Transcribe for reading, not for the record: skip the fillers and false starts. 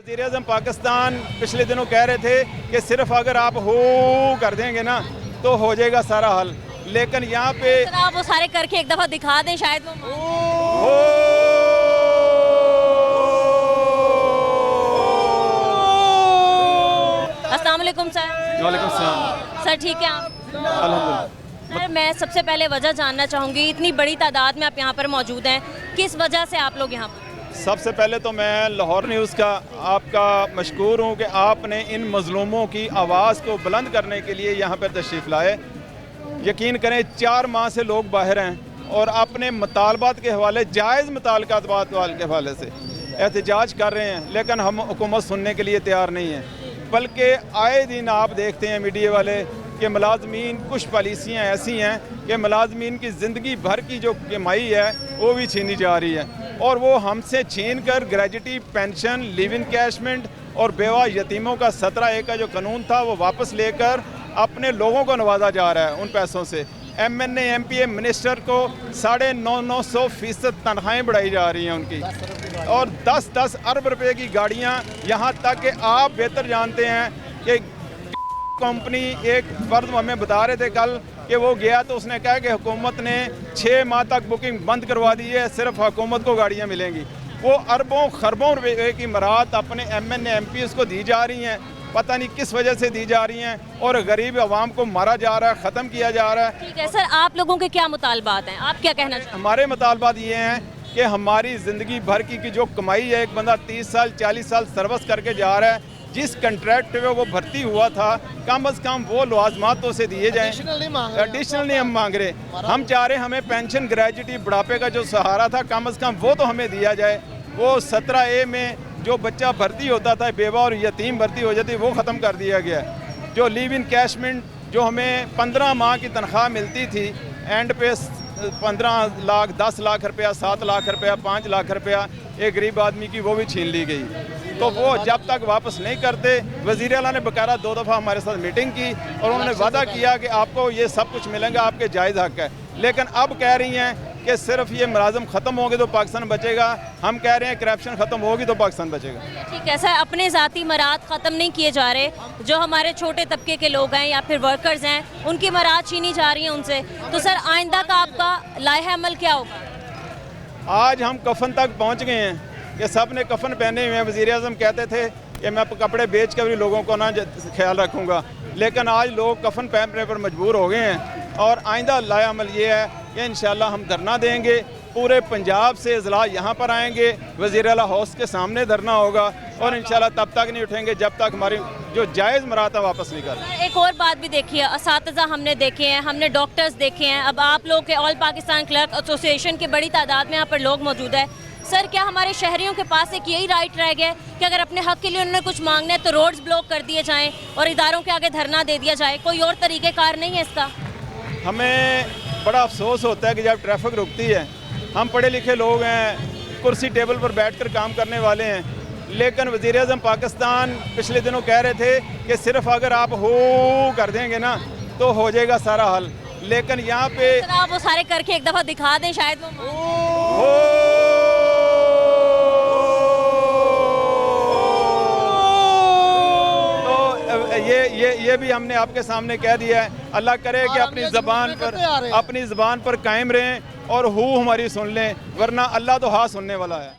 वज़ीर-ए-आज़म पाकिस्तान पिछले दिनों कह रहे थे कि सिर्फ अगर आप हो कर देंगे ना तो हो जाएगा सारा हल, लेकिन यहाँ पे आप वो सारे करके एक दफा दिखा दें शायद वो हो अस्सलाम वालेकुम सर। वालेकुम सलाम। सर ठीक है आप? अल्हम्दुलिल्लाह। सर मैं सबसे पहले वजह जानना चाहूँगी, इतनी बड़ी तादाद में आप यहाँ पर मौजूद हैं, किस वजह से आप लोग यहाँ पर? सबसे पहले तो मैं लाहौर न्यूज़ का आपका मशकूर हूँ कि आपने इन मज़लूमों की आवाज़ को बुलंद करने के लिए यहाँ पर तशरीफ़ लाए। यकीन करें 4 माह से लोग बाहर हैं और अपने मुतालबात के हवाले जायज़ मुतालबात के हवाले से एहतजाज कर रहे हैं, लेकिन हम हुकूमत सुनने के लिए तैयार नहीं है। बल्कि आए दिन आप देखते हैं मीडिया वाले कि मुलाजमीन कुछ पॉलिसियाँ ऐसी हैं कि मुलाजमीन की ज़िंदगी भर की जो कमाई है वो भी छीनी जा रही है, और वो हमसे छीन कर ग्रेजुटी पेंशन, लिव इन कैशमेंट और बेवा यतीमों का 17A का जो कानून था वो वापस लेकर अपने लोगों को नवाजा जा रहा है उन पैसों से। MNA MPA मिनिस्टर को 950% तनख्वाहें बढ़ाई जा रही हैं उनकी, और 10-10 अरब रुपए की गाड़ियां, यहाँ तक कि आप बेहतर जानते हैं कि कंपनी एक फर्द हमें बता रहे थे कल कि वो गया तो उसने कहा कि हुकूमत ने 6 माह तक बुकिंग बंद करवा दी है, सिर्फ हुकूमत को गाड़ियाँ मिलेंगी। वो अरबों खरबों रुपए की मराहत अपने MNA MPs को दी जा रही हैं, पता नहीं किस वजह से दी जा रही हैं, और गरीब आवाम को मारा जा रहा है, ख़त्म किया जा रहा है। ठीक है सर, आप लोगों के क्या मुतालबात हैं, आप क्या कहना चाहते हैं? हमारे मुतालबात ये हैं कि हमारी ज़िंदगी भर की जो कमाई है, एक बंदा 30 साल 40 साल सर्विस करके जा रहा है, जिस कंट्रैक्ट में वो भर्ती हुआ था कम अज़ कम वो लवाजमात तो उसे दिए जाएँ। एडिशनल नहीं हम मांग रहे, हम चाह रहे हमें पेंशन, ग्रेजुटी, बुढ़ापे का जो सहारा था कम अज़ कम वो तो हमें दिया जाए। वो 17A में जो बच्चा भर्ती होता था, बेवा और यतीम भर्ती हो जाती, वो ख़त्म कर दिया गया। जो लिव इन कैशमेंट जो हमें 15 माह की तनख्वाह मिलती थी, एंड पे 15 लाख, 10 लाख रुपया, 7 लाख रुपया, 5 लाख रुपया एक गरीब आदमी की वो भी छीन ली गई। तो वो जब तक वापस नहीं करते, वज़ीर आला ने बकायदा 2 दफ़ा हमारे साथ मीटिंग की और उन्होंने वादा किया कि आपको ये सब कुछ मिलेगा, आपके जायज़ हक है। लेकिन अब कह रही हैं कि सिर्फ ये मुलाजम ख़त्म होंगे तो पाकिस्तान बचेगा। हम कह रहे हैं करप्शन ख़त्म होगी तो पाकिस्तान बचेगा। ठीक है सर, अपने ज़ाती मराद ख़त्म नहीं किए जा रहे, जो हमारे छोटे तबके के लोग हैं या फिर वर्कर्स हैं उनकी मराद छीनी जा रही हैं उनसे, तो सर आइंदा का आपका लाहे अमल क्या होगा? आज हम कफन तक पहुँच गए हैं कि सब ने कफन पहने हुए हैं। वज़ीर-ए-आज़म कहते थे कि मैं कपड़े बेच कर भी लोगों को ना ख्याल रखूँगा, लेकिन आज लोग कफन पहनने पर मजबूर हो गए हैं। और आइंदा लाया अमल ये है कि इंशाल्लाह हम धरना देंगे, पूरे पंजाब से अज़ला यहाँ पर आएंगे, वज़ीर आला हाउस के सामने धरना होगा, और इंशाल्लाह तब तक नहीं उठेंगे जब तक हमारी जो जायज़ मराहत है वापस नहीं कर। एक और बात भी देखिए, असातिज़ा हमने देखे हैं, हमने डॉक्टर्स देखे हैं, अब आप लोग के ऑल पाकिस्तान क्लर्क एसोसिएशन की बड़ी तादाद में यहाँ पर लोग मौजूद है। सर क्या हमारे शहरियों के पास एक यही राइट रह गया कि अगर अपने हक के लिए उन्होंने कुछ मांगना है तो रोड्स ब्लॉक कर दिए जाएं और इदारों के आगे धरना दे दिया जाए? कोई और तरीक़ेकार नहीं है इसका? हमें बड़ा अफसोस होता है कि जब ट्रैफिक रुकती है, हम पढ़े लिखे लोग हैं, कुर्सी टेबल पर बैठकर काम करने वाले हैं, लेकिन वज़ीर-ए-आज़म पाकिस्तान पिछले दिनों कह रहे थे कि सिर्फ अगर आप हो कर देंगे ना तो हो जाएगा सारा हल, लेकिन यहाँ पे आप वो सारे करके एक दफ़ा दिखा दें शायद वो ये भी हमने आपके सामने कह दिया है। अल्लाह करे कि अपनी ज़बान पर कायम रहें और हु हमारी सुन लें, वरना अल्लाह तो हाँ सुनने वाला है।